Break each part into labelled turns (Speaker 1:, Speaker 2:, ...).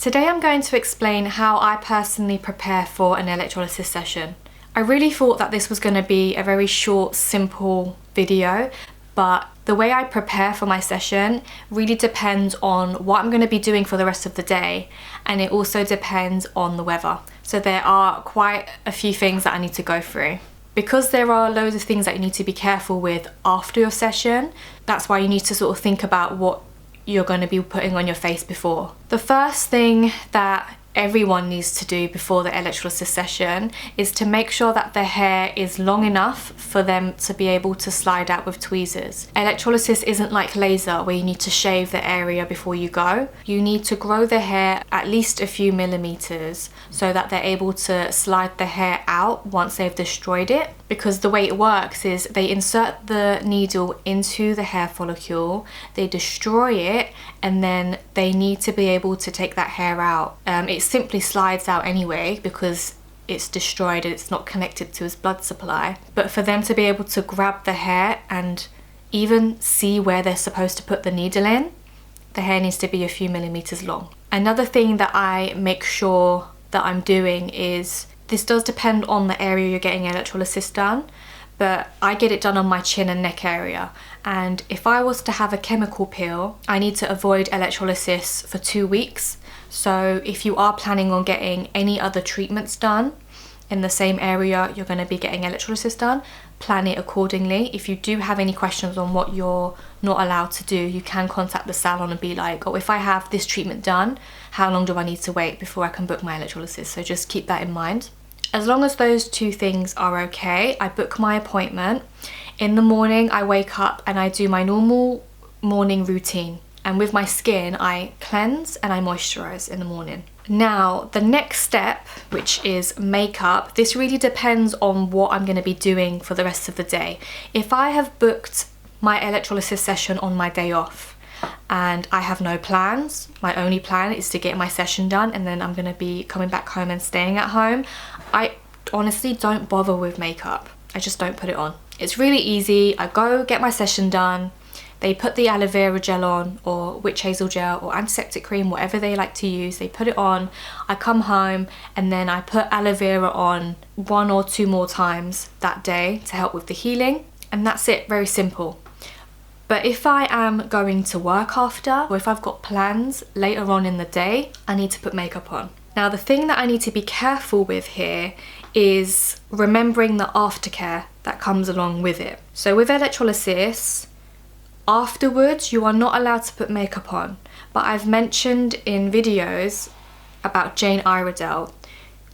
Speaker 1: Today I'm going to explain how I personally prepare for an electrolysis session. I really thought that this was going to be a very short, simple video, but the way I prepare for my session really depends on what I'm going to be doing for the rest of the day, and it also depends on the weather. So there are quite a few things that I need to go through. Because there are loads of things that you need to be careful with after your session, that's why you need to sort of think about what you're going to be putting on your face before. The first thing that everyone needs to do before the electrolysis session is to make sure that their hair is long enough for them to be able to slide out with tweezers. Electrolysis isn't like laser where you need to shave the area before you go. You need to grow the hair at least a few millimeters so that they're able to slide the hair out once they've destroyed it. Because the way it works is they insert the needle into the hair follicle, they destroy it, and then they need to be able to take that hair out. It simply slides out anyway because it's destroyed and it's not connected to his blood supply. But for them to be able to grab the hair and even see where they're supposed to put the needle in, the hair needs to be a few millimeters long. Another thing that I make sure that I'm doing is, this does depend on the area you're getting electrolysis done, but I get it done on my chin and neck area. And if I was to have a chemical peel, I need to avoid electrolysis for 2 weeks. So if you are planning on getting any other treatments done in the same area you're going to be getting electrolysis done, plan it accordingly. If you do have any questions on what you're not allowed to do, you can contact the salon and be like, oh, if I have this treatment done, how long do I need to wait before I can book my electrolysis? So just keep that in mind. As long as those two things are okay, I book my appointment. In the morning, I wake up and I do my normal morning routine. And with my skin, I cleanse and I moisturize in the morning. Now, the next step, which is makeup, this really depends on what I'm going to be doing for the rest of the day. If I have booked my electrolysis session on my day off and I have no plans, my only plan is to get my session done and then I'm going to be coming back home and staying at home, I honestly don't bother with makeup. I just don't put it on. It's really easy. I go get my session done. They put the aloe vera gel on, or witch hazel gel, or antiseptic cream, whatever they like to use. They put it on. I come home and then I put aloe vera on 1 or 2 more times that day to help with the healing. And that's it, very simple. But if I am going to work after, or if I've got plans later on in the day, I need to put makeup on. Now, the thing that I need to be careful with here is remembering the aftercare that comes along with it. So with electrolysis, afterwards you are not allowed to put makeup on. But I've mentioned in videos about Jane Iredale.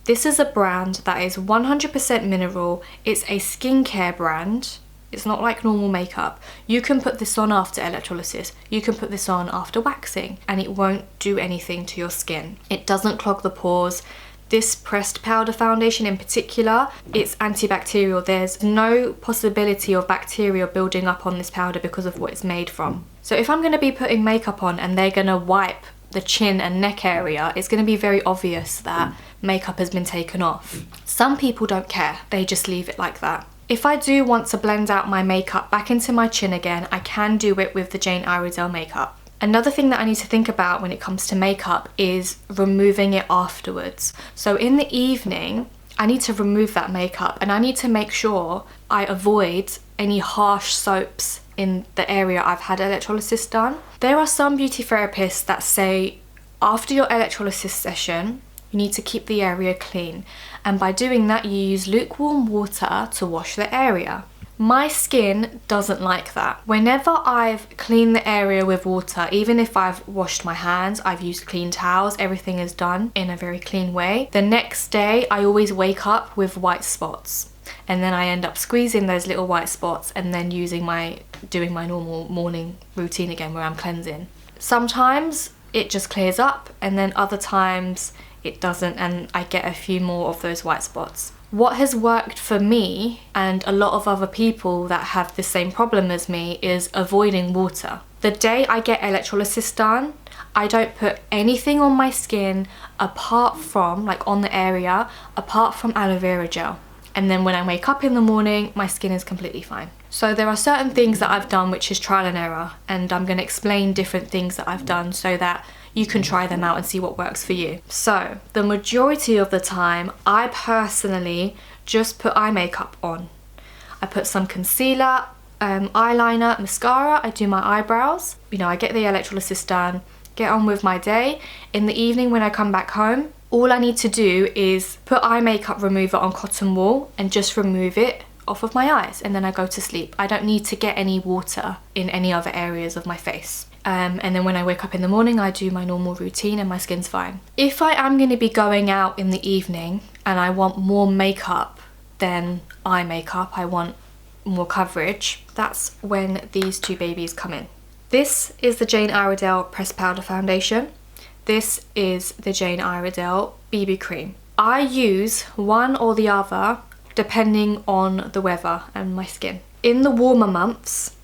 Speaker 1: This is a brand that is 100% mineral. It's a skincare brand. It's not like normal makeup. You can put this on after electrolysis. You can put this on after waxing and it won't do anything to your skin. It doesn't clog the pores. This pressed powder foundation in particular, it's antibacterial. There's no possibility of bacteria building up on this powder because of what it's made from. So if I'm going to be putting makeup on and they're going to wipe the chin and neck area, it's going to be very obvious that makeup has been taken off. Some people don't care. They just leave it like that. If I do want to blend out my makeup back into my chin again, I can do it with the Jane Iredale makeup. Another thing that I need to think about when it comes to makeup is removing it afterwards. So in the evening, I need to remove that makeup and I need to make sure I avoid any harsh soaps in the area I've had electrolysis done. There are some beauty therapists that say after your electrolysis session, you need to keep the area clean. And by doing that, you use lukewarm water to wash the area. My skin doesn't like that. Whenever I've cleaned the area with water, even if I've washed my hands, I've used clean towels, everything is done in a very clean way. The next day, I always wake up with white spots. And then I end up squeezing those little white spots and then doing my normal morning routine again where I'm cleansing. Sometimes it just clears up and then other times it doesn't and I get a few more of those white spots. What has worked for me and a lot of other people that have the same problem as me is avoiding water. The day I get electrolysis done, I don't put anything on my skin apart from, like on the area, apart from aloe vera gel. And then when I wake up in the morning, my skin is completely fine. So there are certain things that I've done which is trial and error, and I'm going to explain different things that I've done so that you can try them out and see what works for you. So the majority of the time, I personally just put eye makeup on. I put some concealer, eyeliner, mascara, I do my eyebrows. You know, I get the electrolysis done, get on with my day. In the evening when I come back home, all I need to do is put eye makeup remover on cotton wool and just remove it off of my eyes, and then I go to sleep. I don't need to get any water in any other areas of my face. And then when I wake up in the morning, I do my normal routine and my skin's fine. If I am going to be going out in the evening and I want more makeup than eye makeup, I want more coverage, that's when these two babies come in. This is the Jane Iredale Pressed Powder Foundation. This is the Jane Iredale BB Cream. I use one or the other depending on the weather and my skin. In the warmer months,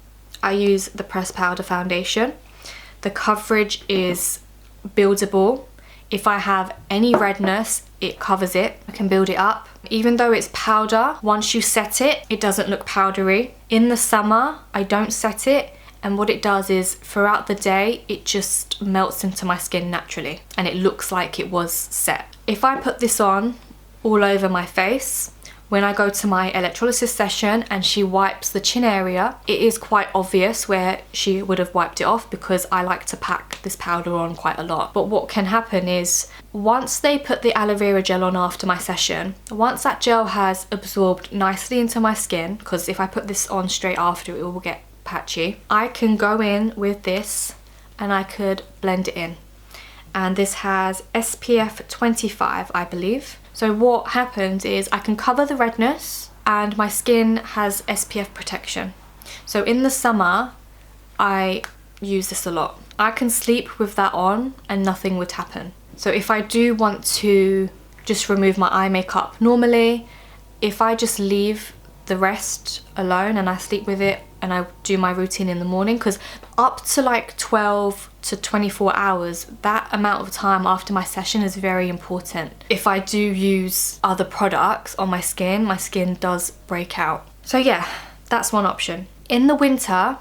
Speaker 1: I use the Pressed Powder Foundation. The coverage is buildable. If I have any redness, it covers it. I can build it up. Even though it's powder, once you set it, it doesn't look powdery. In the summer, I don't set it, and what it does is throughout the day, it just melts into my skin naturally and it looks like it was set. If I put this on all over my face, when I go to my electrolysis session and she wipes the chin area, it is quite obvious where she would have wiped it off because I like to pack this powder on quite a lot. But what can happen is once they put the aloe vera gel on after my session, once that gel has absorbed nicely into my skin, because if I put this on straight after, it will get patchy, I can go in with this and I could blend it in. And this has SPF 25, I believe. So what happens is I can cover the redness and my skin has SPF protection. So in the summer, I use this a lot. I can sleep with that on and nothing would happen. So if I do want to just remove my eye makeup normally, if I just leave the rest alone and I sleep with it and I do my routine in the morning, because up to like 12 to 24 hours, that amount of time after my session is very important. If I do use other products on my skin does break out. So yeah, that's one option. In the winter,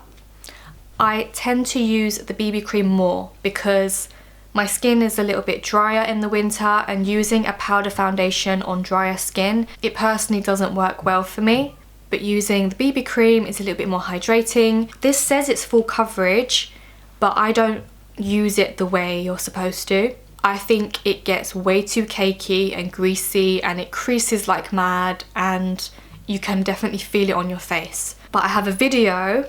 Speaker 1: I tend to use the BB cream more because my skin is a little bit drier in the winter, and using a powder foundation on drier skin, it personally doesn't work well for me. But using the BB cream is a little bit more hydrating. This says it's full coverage, but I don't use it the way you're supposed to. I think it gets way too cakey and greasy and it creases like mad, and you can definitely feel it on your face. But I have a video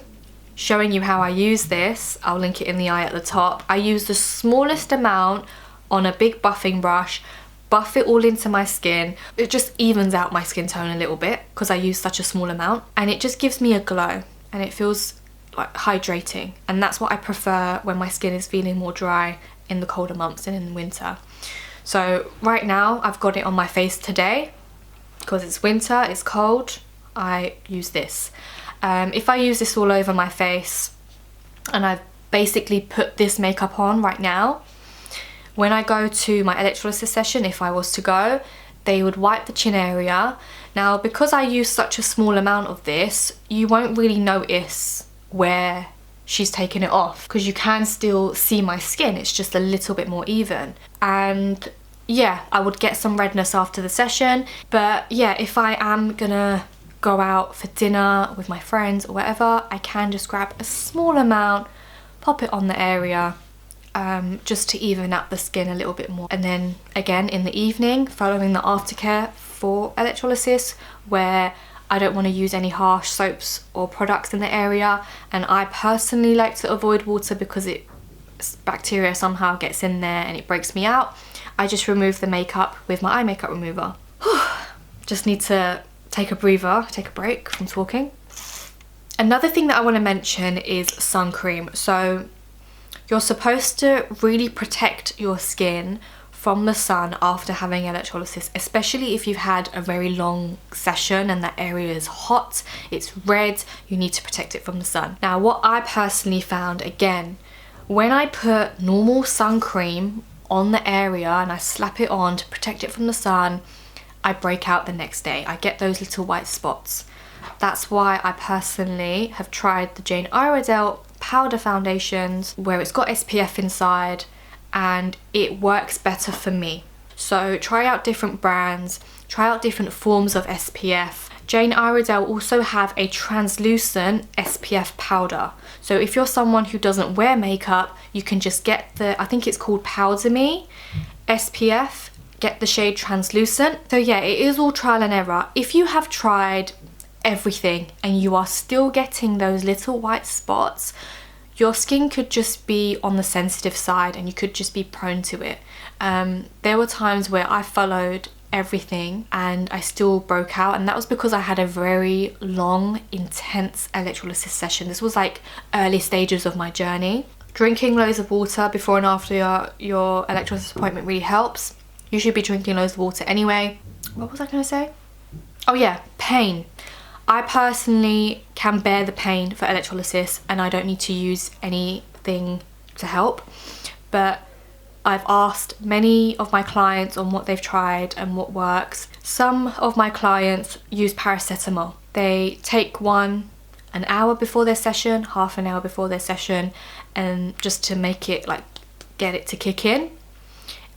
Speaker 1: showing you how I use this. I'll link it in the eye at the top. I use the smallest amount on a big buffing brush, buff it all into my skin. It just evens out my skin tone a little bit because I use such a small amount, and it just gives me a glow and it feels like hydrating, and that's what I prefer when my skin is feeling more dry in the colder months and in winter. So right now I've got it on my face today because it's winter, it's cold. I use this. If I use this all over my face and I've basically put this makeup on right now, when I go to my electrolysis session, if I was to go, they would wipe the chin area. Now, because I use such a small amount of this, you won't really notice where she's taken it off because you can still see my skin. It's just a little bit more even. And yeah, I would get some redness after the session. But yeah, if I am gonna go out for dinner with my friends or whatever, I can just grab a small amount, pop it on the area, just to even up the skin a little bit more. And then again in the evening, following the aftercare for electrolysis, where I don't want to use any harsh soaps or products in the area, and I personally like to avoid water because bacteria somehow gets in there and it breaks me out. I just remove the makeup with my eye makeup remover. Just need to take a breather, take a break from talking. Another thing that I want to mention is sun cream. So you're supposed to really protect your skin from the sun after having electrolysis, especially if you've had a very long session and that area is hot, it's red, you need to protect it from the sun. Now, what I personally found, again, when I put normal sun cream on the area and I slap it on to protect it from the sun, I break out the next day. I get those little white spots. That's why I personally have tried the Jane Iredale powder foundations where it's got SPF inside, and it works better for me. So try out different brands, try out different forms of SPF. Jane Iredale also have a translucent SPF powder. So if you're someone who doesn't wear makeup, you can just get the, I think it's called Powder Me SPF, get the shade translucent. So yeah, it is all trial and error. If you have tried everything and you are still getting those little white spots, your skin could just be on the sensitive side and you could just be prone to it. There were times where I followed everything and I still broke out, and that was because I had a very long, intense electrolysis session. This was like early stages of my journey. Drinking loads of water before and after your electrolysis appointment really helps. You should be drinking loads of water anyway. What was I going to say? Oh yeah, pain. I personally can bear the pain for electrolysis and I don't need to use anything to help, but I've asked many of my clients on what they've tried and what works. Some of my clients use paracetamol. They take one an hour before their session, half an hour before their session, and just to make it like get it to kick in,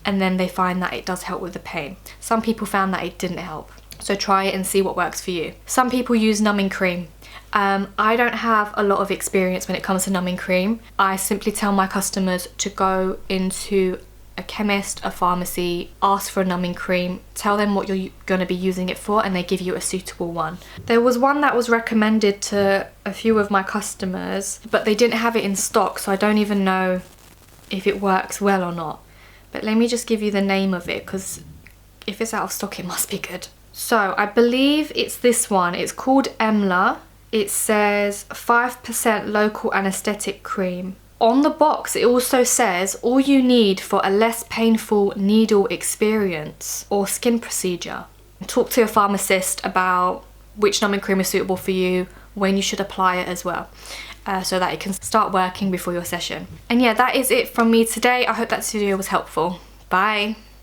Speaker 1: and then they find that it does help with the pain. Some people found that it didn't help. So try it and see what works for you. Some people use numbing cream. I don't have a lot of experience when it comes to numbing cream. I simply tell my customers to go into a chemist, a pharmacy, ask for a numbing cream, tell them what you're going to be using it for, and they give you a suitable one. There was one that was recommended to a few of my customers, but they didn't have it in stock, so I don't even know if it works well or not. But let me just give you the name of it, because if it's out of stock, it must be good. So I believe it's this one. It's called Emla. It says 5% local anesthetic cream. On the box, it also says all you need for a less painful needle experience or skin procedure. Talk to your pharmacist about which numbing cream is suitable for you, when you should apply it as well, so that it can start working before your session. And yeah, that is it from me today. I hope that video was helpful. Bye.